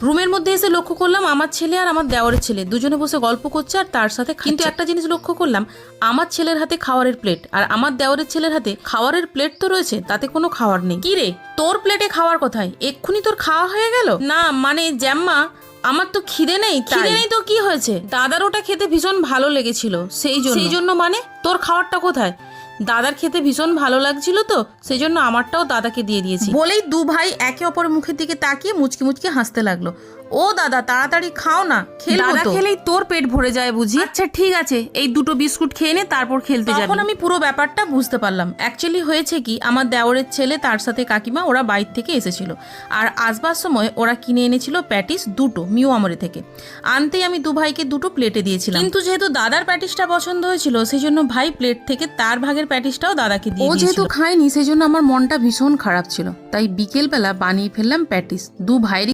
রুমের মধ্যে এসে লক্ষ্য করলাম আমার ছেলে আর আমার দেওরের ছেলে দুজনে বসে গল্প করছে আর তার সাথে কিন্তু একটা জিনিস লক্ষ্য করলাম, আমার ছেলের হাতে খাওয়ারের প্লেট আর আমার দেওরের ছেলের হাতে খাওয়ারের প্লেট তো রয়েছে, তাতে কোনো খাওয়ার নেই। কি রে, তোর প্লেটে খাওয়ার কোথায়? এক্ষুনি তোর খাওয়া হয়ে গেল? না মানে জ্যাম্মা, আমার তো খিদে নেই। খিদে নেই তো কি হয়েছে? দাদার ওটা খেতে ভীষণ ভালো লেগেছিল সেই জন্য মানে তোর খাওয়ারটা কোথায়? দাদার খেতে ভীষণ ভালো লাগছিল তো সেই জন্য আমারটাও দাদাকে দিয়ে দিয়েছি। বলেই দু ভাই একে অপরের মুখের দিকে তাকিয়ে মুচকি মুচকি হাসতে লাগলো। ও দাদা তাড়াতাড়ি খাও না, দাদা খেলেই তোর পেট ভরে যায় বুঝি? আচ্ছা ঠিক আছে, এই দুটো বিস্কুট খেয়ে নে, তারপর খেলতে যাবি। তখন আমি পুরো ব্যাপারটা বুঝতে পারলাম। অ্যাকচুয়ালি হয়েছে কি, আমার দেওরের ছেলে তার সাথে কাকিমা ওরা বাইরে থেকে এসেছিল আর আসবার সময় ওরা কিনে এনেছিল প্যাটিস দুটো মিউ আমরে থেকে। আনতেই আমি দু ভাইকে দুটো প্লেটে দিয়েছিলাম, কিন্তু যেহেতু দাদার প্যাটিসটা পছন্দ হয়েছিল সেই জন্য ভাই প্লেট থেকে তার ভাগের প্যাটিসটাও দাদাকে দিয়ে দিয়েছিল। ও যেহেতু খায়নি সেই জন্য আমার মনটা ভীষণ খারাপ ছিল, তাই বিকেলবেলা বানিয়ে ফেললাম প্যাটিস। দু ভাইয়ের